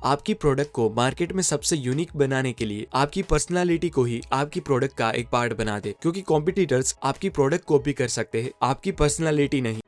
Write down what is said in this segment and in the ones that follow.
आपकी प्रोडक्ट को मार्केट में सबसे यूनिक बनाने के लिए आपकी पर्सनालिटी को ही आपकी प्रोडक्ट का एक पार्ट बना दे, क्योंकि कॉम्पिटिटर्स आपकी प्रोडक्ट कॉपी कर सकते हैं, आपकी पर्सनालिटी नहीं।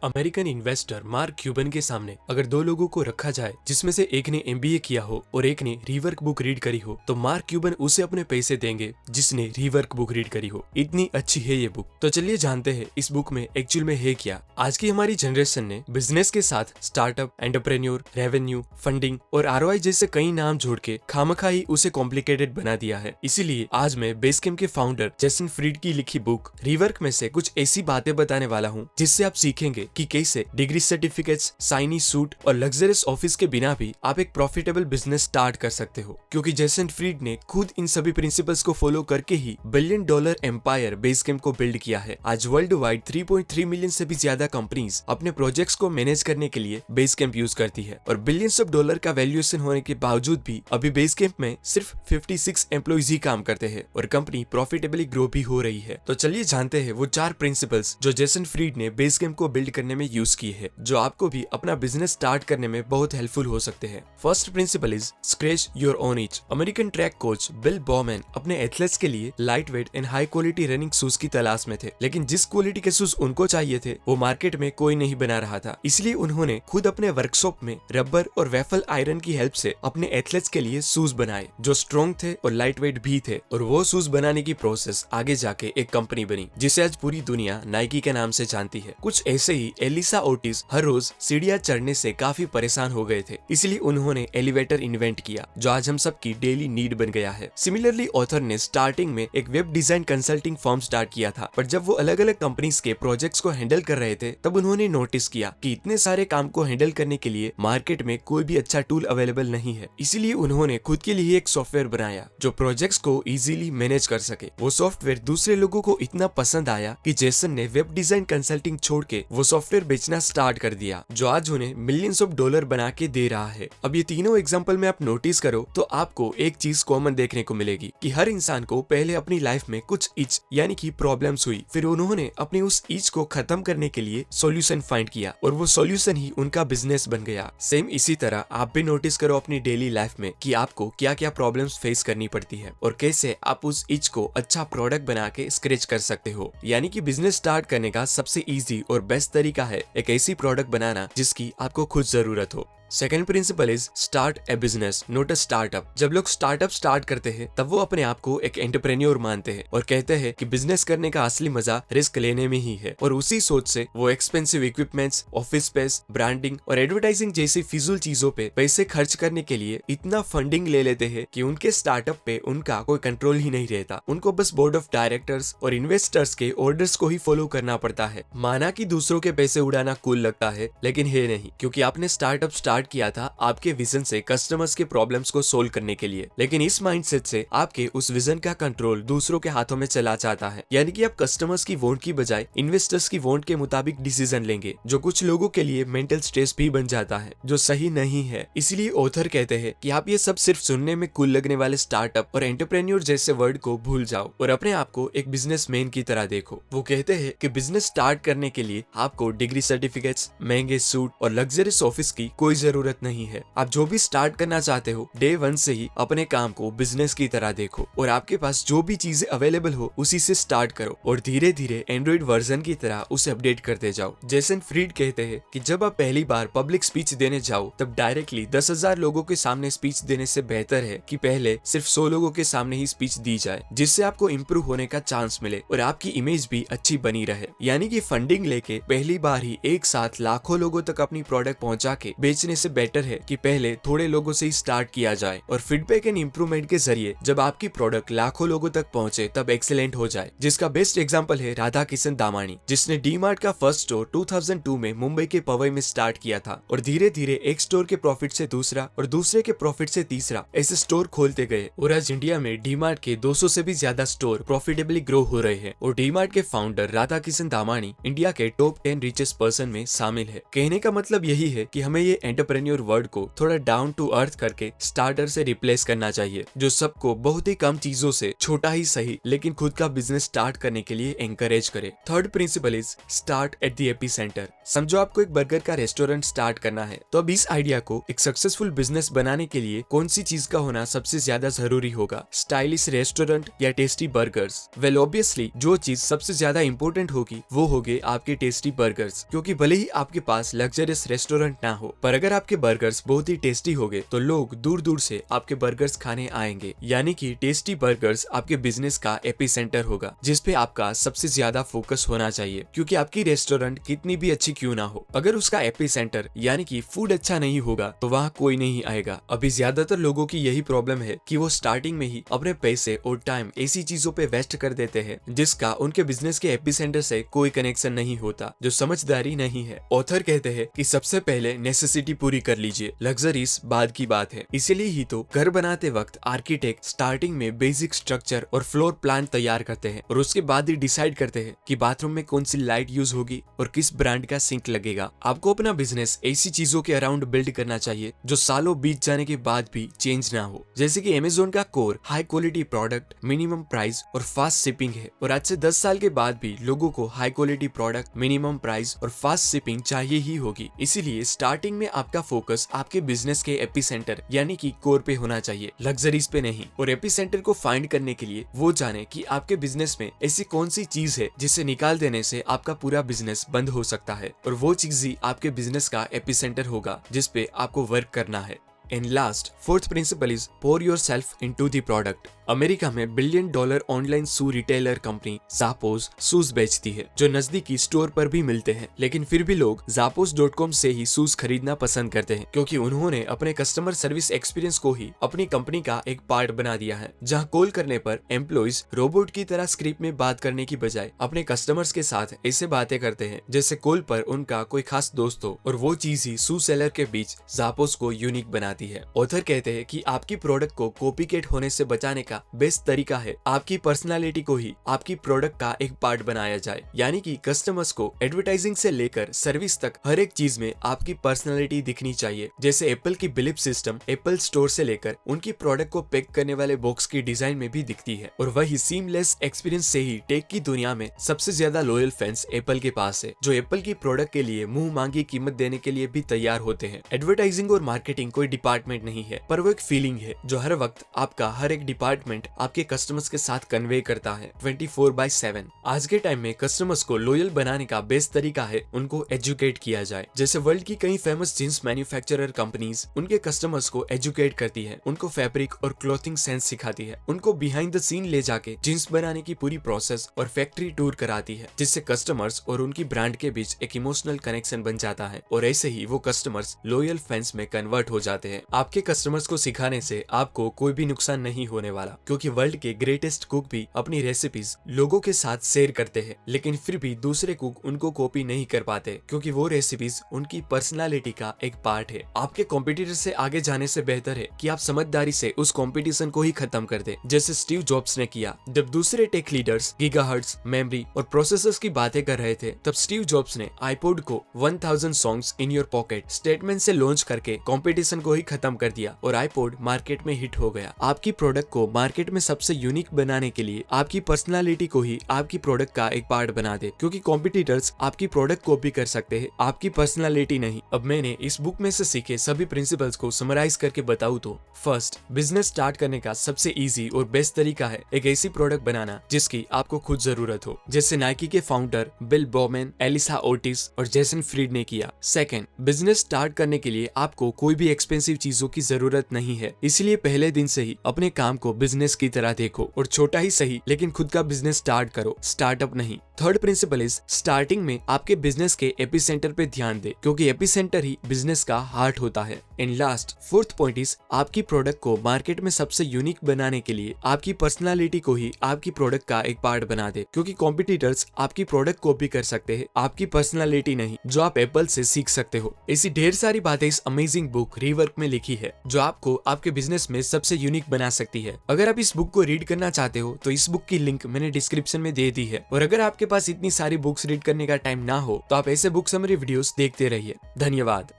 अमेरिकन इन्वेस्टर मार्क क्यूबन के सामने अगर दो लोगों को रखा जाए जिसमें से एक ने एमबीए किया हो और एक ने रीवर्क बुक रीड करी हो, तो मार्क क्यूबन उसे अपने पैसे देंगे जिसने रीवर्क बुक रीड करी हो। इतनी अच्छी है ये बुक। तो चलिए जानते हैं इस बुक में एक्चुअल में है क्या। आज की हमारी जनरेशन ने बिजनेस के साथ स्टार्टअप, एंटरप्रेन्योर, रेवेन्यू, फंडिंग और आरओआई जैसे कई नाम जोड़ के खामखा ही उसे कॉम्प्लिकेटेड बना दिया है। इसीलिए आज मैं बेसकैम्प के फाउंडर जेसन फ्रीड की लिखी बुक रीवर्क में से कुछ ऐसी बातें बताने वाला हूँ जिससे आप सीखेंगे कि कैसे डिग्री सर्टिफिकेट्स, साइनी सूट और लग्जरियस ऑफिस के बिना भी आप एक प्रॉफिटेबल बिजनेस स्टार्ट कर सकते हो। क्योंकि जेसन फ्रीड ने खुद इन सभी प्रिंसिपल्स को फॉलो करके ही $1 बिलियन एम्पायर बेसकैम्प को बिल्ड किया है। आज वर्ल्ड वाइड 3.3 मिलियन से भी ज्यादा कंपनीज अपने प्रोजेक्ट्स को मैनेज करने के लिए बेसकैम्प यूज करती है और बिलियंस ऑफ डॉलर का वैल्यूएशन होने के बावजूद भी अभी बेसकैम्प में सिर्फ 56 एम्प्लॉइज ही काम करते हैं और कंपनी प्रॉफिटेबली ग्रो भी हो रही है। तो चलिए जानते हैं वो 4 प्रिंसिपल्स जो जेसन फ्रीड ने बेसकैम्प को बिल्ड करने में यूज की है, जो आपको भी अपना बिजनेस स्टार्ट करने में बहुत हेल्पफुल हो सकते हैं। First principle is scratch your own etch. American track coach bill Bowman अपने एथलेट्स के लिए light weight and high quality running shoes की तलाश में थे, लेकिन जिस क्वालिटी के शूज उनको चाहिए थे वो मार्केट में कोई नहीं बना रहा था। इसलिए उन्होंने खुद अपने वर्कशॉप में रबर और वेफल आयरन की हेल्प से अपने एथलेट्स के लिए शूज बनाए जो स्ट्रॉन्ग थे और लाइट वेट भी थे, और वो शूज बनाने की प्रोसेस आगे जाके एक कंपनी बनी जिसे आज पूरी दुनिया नाइकी के नाम से जानती है। कुछ ऐसे ही एलिसा ओटिस हर रोज सीढ़ियां चढ़ने से काफी परेशान हो गए थे, इसलिए उन्होंने एलिवेटर इन्वेंट किया जो आज हम सबकी डेली नीड बन गया है। सिमिलरली ऑथर ने स्टार्टिंग में एक web design consulting firm start किया था, पर जब वो अलग अलग कंपनीज के प्रोजेक्ट्स को हैंडल कर रहे थे तब उन्होंने नोटिस किया कि इतने सारे काम को हैंडल करने के लिए मार्केट में कोई भी अच्छा टूल अवेलेबल नहीं है। इसीलिए उन्होंने खुद के लिए एक सॉफ्टवेयर बनाया जो प्रोजेक्ट्स को इजीली मैनेज कर सके। वो सॉफ्टवेयर दूसरे लोगों को इतना पसंद आया कि जेसन ने वेब डिजाइन कंसल्टिंग छोड़ के वो सॉफ्टवेयर बेचना स्टार्ट कर दिया जो आज उन्हें मिलियंस ऑफ डॉलर बना के दे रहा है। अब ये तीनों एग्जांपल में आप नोटिस करो तो आपको एक चीज कॉमन देखने को मिलेगी कि हर इंसान को पहले अपनी लाइफ में कुछ इच यानी कि प्रॉब्लम्स हुई, फिर उन्होंने अपनी उस इच को खत्म करने के लिए सॉल्यूशन फाइंड किया और वो सॉल्यूशन ही उनका बिजनेस बन गया। सेम इसी तरह आप भी नोटिस करो अपनी डेली लाइफ में कि आपको क्या क्या प्रॉब्लम्स फेस करनी पड़ती है और कैसे आप उस इच को अच्छा प्रोडक्ट बना के स्क्रैच कर सकते हो। यानी कि बिजनेस स्टार्ट करने का सबसे इजी और बेस्ट तरीका है एक ऐसी प्रोडक्ट बनाना जिसकी आपको खुद जरूरत हो। Second principle is start a business not a startup. जब लोग स्टार्टअप स्टार्ट करते हैं तब वो अपने आप को एक एंटरप्रेन्योर मानते हैं और कहते हैं कि बिजनेस करने का असली मजा रिस्क लेने में ही है, और उसी सोच से वो expensive equipments, office space, branding और एडवर्टाइजिंग जैसी फिजूल चीजों पे पैसे खर्च करने के लिए इतना फंडिंग ले लेते हैं कि उनके स्टार्टअप पे उनका कोई कंट्रोल ही नहीं रहता। उनको बस बोर्ड ऑफ डायरेक्टर्स और इन्वेस्टर्स के ऑर्डर्स को ही फॉलो करना पड़ता है। माना कि दूसरों के पैसे उड़ाना कूल लगता है, लेकिन है नहीं, क्योंकि आपने स्टार्टअप स्टार्ट किया था आपके विजन से कस्टमर्स के प्रॉब्लम्स को सोल्व करने के लिए, लेकिन इस माइंडसेट से आपके उस विजन का कंट्रोल दूसरों के हाथों में चला जाता है। यानी कि आप कस्टमर्स की वांट की बजाय इन्वेस्टर्स की वांट के मुताबिक डिसीजन लेंगे, जो कुछ लोगों के लिए मेंटल स्ट्रेस भी बन जाता है, जो सही नहीं है। इसलिए ऑथर कहते हैं कि आप ये सब सिर्फ सुनने में कूल लगने वाले स्टार्टअप और एंटरप्रेन्योर जैसे वर्ड को भूल जाओ और अपने आप को एक बिजनेसमैन की तरह देखो। वो कहते हैं कि बिजनेस स्टार्ट करने के लिए आपको डिग्री सर्टिफिकेट्स, महंगे सूट और लग्जरियस ऑफिस की कोई जरूरत नहीं है। आप जो भी स्टार्ट करना चाहते हो डे 1 से ही अपने काम को बिजनेस की तरह देखो और आपके पास जो भी चीजें अवेलेबल हो उसी से स्टार्ट करो और धीरे धीरे एंड्रॉइड वर्जन की तरह उसे अपडेट करते जाओ। जेसन फ्रीड कहते हैं कि जब आप पहली बार पब्लिक स्पीच देने जाओ तब डायरेक्टली 10,000 लोगों के सामने स्पीच देने से बेहतर है कि पहले सिर्फ 100 लोगों के सामने ही स्पीच दी जाए, जिससे आपको इम्प्रूव होने का चांस मिले और आपकी इमेज भी अच्छी बनी रहे। यानी कि फंडिंग लेके पहली बार ही एक साथ लाखों लोगों तक अपनी प्रोडक्ट पहुंचा के बेचने से बेटर है कि पहले थोड़े लोगों से ही स्टार्ट किया जाए और फीडबैक एंड इम्प्रूवमेंट के जरिए जब आपकी प्रोडक्ट लाखों लोगों तक पहुंचे तब एक्सीलेंट हो जाए। जिसका बेस्ट एग्जांपल है राधा किशन दामानी, जिसने डी-मार्ट का फर्स्ट स्टोर 2002 में मुंबई के पवई में स्टार्ट किया था और धीरे धीरे एक स्टोर के प्रॉफिट से दूसरा और दूसरे के प्रॉफिट से तीसरा ऐसे स्टोर खोलते गए और आज इंडिया में डी-मार्ट के 200 से भी ज्यादा स्टोर प्रॉफिटेबली ग्रो हो रहे हैं और डी-मार्ट के फाउंडर राधा किशन दामानी इंडिया के टॉप 10 रिचेस्ट पर्सन में शामिल है। कहने का मतलब यही है कि हमें ये एंटरप्रेन्योर वर्ड को थोड़ा डाउन टू अर्थ करके स्टार्टर से रिप्लेस करना चाहिए, जो सबको बहुत ही कम चीजों से छोटा ही सही लेकिन खुद का बिजनेस स्टार्ट करने के लिए एंकरेज करे। Third principal is start at the epicentre. समझो आपको एक बर्गर का रेस्टोरेंट स्टार्ट करना है, तो अब इस आइडिया को एक सक्सेसफुल बिजनेस बनाने के लिए कौन सी चीज का होना सबसे ज्यादा जरूरी होगा, स्टाइलिश रेस्टोरेंट या टेस्टी बर्गर्स? वेल ऑब्वियसली जो चीज सबसे ज्यादा इंपॉर्टेंट होगी वो होगे आपके टेस्टी बर्गर्स, क्योंकि भले ही आपके पास लग्जरियस रेस्टोरेंट ना हो, पर अगर आपके बर्गर्स बहुत ही टेस्टी होंगे तो लोग दूर दूर से आपके बर्गर्स खाने आएंगे। यानी कि टेस्टी बर्गर्स आपके बिजनेस का एपिसेंटर होगा, जिसपे आपका सबसे ज्यादा फोकस होना चाहिए, क्योंकि आपकी रेस्टोरेंट कितनी भी अच्छी क्यों ना हो, अगर उसका एपिसेंटर यानी कि फूड अच्छा नहीं होगा तो वहाँ कोई नहीं आएगा। अभी ज्यादातर लोगों की यही प्रॉब्लम है कि वो स्टार्टिंग में ही अपने पैसे और टाइम ऐसी चीजों पे वेस्ट कर देते हैं जिसका उनके बिजनेस के एपिसेंटर से कोई कनेक्शन नहीं होता, जो समझदारी नहीं है। ऑथर कहते हैं कि सबसे पहले नेसेसिटी पूरी कर लीजिए, लग्जरीज बाद की बात है। इसीलिए ही तो घर बनाते वक्त आर्किटेक्ट स्टार्टिंग में बेसिक स्ट्रक्चर और फ्लोर प्लान तैयार करते हैं और उसके बाद ही डिसाइड करते हैं कि बाथरूम में कौन सी लाइट यूज होगी और किस ब्रांड का सिंक लगेगा। आपको अपना बिजनेस ऐसी चीजों के अराउंड बिल्ड करना चाहिए जो सालों बीत जाने के बाद भी चेंज ना हो। जैसे कि अमेज़न का core high quality product, minimum price और फास्ट शिपिंग है, और आज से 10 साल के बाद भी लोगों को high quality product, minimum price और फास्ट शिपिंग चाहिए ही होगी। इसीलिए स्टार्टिंग में आपका फोकस आपके बिजनेस के एपिसेंटर यानी कि कोर पे होना चाहिए, लग्जरीज पे नहीं। और एपिसेंटर को फाइंड करने के लिए वो जाने कि आपके बिजनेस में ऐसी कौन सी चीज है जिसे निकाल देने से आपका पूरा बिजनेस बंद हो सकता है, और वो चीज ही आपके बिजनेस का एपिसेंटर होगा जिसपे आपको वर्क करना है। And last, fourth principle is pour yourself into the product. America में $1 billion online shoe retailer company Zappos shoes बेचती है, जो नजदीकी स्टोर पर भी मिलते हैं, लेकिन फिर भी लोग Zappos.com से ही शूज खरीदना पसंद करते हैं, क्योंकि उन्होंने अपने कस्टमर सर्विस एक्सपीरियंस को ही अपनी कंपनी का एक पार्ट बना दिया है, जहां कॉल करने पर एम्प्लॉइज रोबोट की तरह स्क्रिप्ट में बात करने की बजाय अपने कस्टमर्स के साथ ऐसे बातें करते हैं जैसे कॉल पर उनका कोई खास दोस्त हो, और वो चीज ही शू सेलर के बीच Zappos को यूनिक बनाती है। ऑथर कहते हैं कि आपकी प्रोडक्ट को कॉपीकेट होने से बचाने का बेस्ट तरीका है आपकी पर्सनालिटी को ही आपकी प्रोडक्ट का एक पार्ट बनाया जाए, यानी कि कस्टमर्स को एडवर्टाइजिंग से लेकर सर्विस तक हर एक चीज में आपकी पर्सनालिटी दिखनी चाहिए। जैसे एप्पल की बिलीप सिस्टम एप्पल स्टोर से लेकर उनकी प्रोडक्ट को पैक करने वाले बॉक्स की डिजाइन में भी दिखती है, और वही सीमलेस एक्सपीरियंस से ही टेक की दुनिया में सबसे ज्यादा लॉयल फैंस एप्पल के पास है, जो एप्पल की प्रोडक्ट के लिए मुंह मांगी कीमत देने के लिए भी तैयार होते हैं। एडवर्टाइजिंग और मार्केटिंग कोई डिपार्टमेंट नहीं है, पर वो एक फीलिंग है जो हर वक्त आपका हर एक डिपार्टमेंट आपके कस्टमर्स के साथ कन्वे करता है 24/7। आज के टाइम में कस्टमर्स को लॉयल बनाने का बेस्ट तरीका है उनको एजुकेट किया जाए। जैसे वर्ल्ड की कई फेमस जींस मैन्युफैक्चरर कंपनीज उनके कस्टमर्स को एजुकेट करती है, उनको फैब्रिक और क्लॉथिंग सेंस सिखाती है, उनको बिहाइंड द सीन ले जाके जींस बनाने की पूरी प्रोसेस और फैक्ट्री टूर कराती है, जिससे कस्टमर्स और उनकी ब्रांड के बीच एक इमोशनल कनेक्शन बन जाता है, और ऐसे ही वो कस्टमर्स लॉयल फैंस में कन्वर्ट हो जाते हैं। आपके कस्टमर्स को सिखाने से आपको कोई भी नुकसान नहीं होने वाला, क्योंकि वर्ल्ड के ग्रेटेस्ट कुक भी अपनी रेसिपीज लोगों के साथ शेयर करते हैं, लेकिन फिर भी दूसरे कुक उनको कॉपी नहीं कर पाते, क्योंकि वो रेसिपीज उनकी पर्सनालिटी का एक पार्ट है। आपके कॉम्पिटिटर से आगे जाने से बेहतर है कि आप समझदारी से उस कंपटीशन को ही खत्म कर दे, जैसे स्टीव जॉब्स ने किया। जब दूसरे टेक लीडर्स गीगाहर्ट्ज, मेमोरी और प्रोसेसर्स की बातें कर रहे थे, तब स्टीव जॉब्स ने आईपॉड को 1000 songs in your pocket statement से लॉन्च करके कंपटीशन को ही खत्म कर दिया, और आईपॉड मार्केट में हिट हो गया। आपकी प्रोडक्ट को मार्केट में सबसे यूनिक बनाने के लिए आपकी पर्सनालिटी को ही आपकी प्रोडक्ट का एक पार्ट बना दे, क्योंकि कॉम्पिटिटर्स आपकी प्रोडक्ट कॉपी कर सकते हैं, आपकी पर्सनालिटी नहीं। अब मैंने इस बुक में से सीखे सभी प्रिंसिपल्स को समराइज करके बताऊं तो, फर्स्ट, बिजनेस स्टार्ट करने का सबसे इजी और बेस्ट तरीका है एक ऐसी प्रोडक्ट बनाना जिसकी आपको खुद जरूरत हो, जैसे नाइकी के founder Bill Bowman, Elisa Otis और जेसन फ्रीड ने किया। सेकंड, बिजनेस स्टार्ट करने के लिए आपको कोई भी एक्सपेंसिव चीजों की जरूरत नहीं है, इसलिए पहले दिन से ही अपने काम को बिजनेस की तरह देखो, और छोटा ही सही लेकिन खुद का बिजनेस स्टार्ट करो, स्टार्टअप नहीं। थर्ड प्रिंसिपल इज स्टार्टिंग में आपके बिजनेस के एपिसेंटर पे ध्यान दे, क्योंकि एपिसेंटर ही बिजनेस का हार्ट होता है। And last, fourth point is आपकी प्रोडक्ट को मार्केट में सबसे यूनिक बनाने के लिए आपकी पर्सनालिटी को ही आपकी प्रोडक्ट का एक पार्ट बना दे, क्योंकि कॉम्पिटिटर्स आपकी प्रोडक्ट कॉपी कर सकते हैं, आपकी पर्सनालिटी नहीं, जो आप एप्पल से सीख सकते हो। ऐसी ढेर सारी बातें इस अमेजिंग बुक रीवर्क में लिखी है, जो आपको आपके बिजनेस में सबसे यूनिक बना सकती है। अगर आप इस बुक को रीड करना चाहते हो तो इस बुक की लिंक मैंने डिस्क्रिप्शन में दे दी है, और अगर आपके पास इतनी सारी बुक्स रीड करने का टाइम ना हो तो आप ऐसे बुक समरी वीडियोस देखते रहिए। धन्यवाद।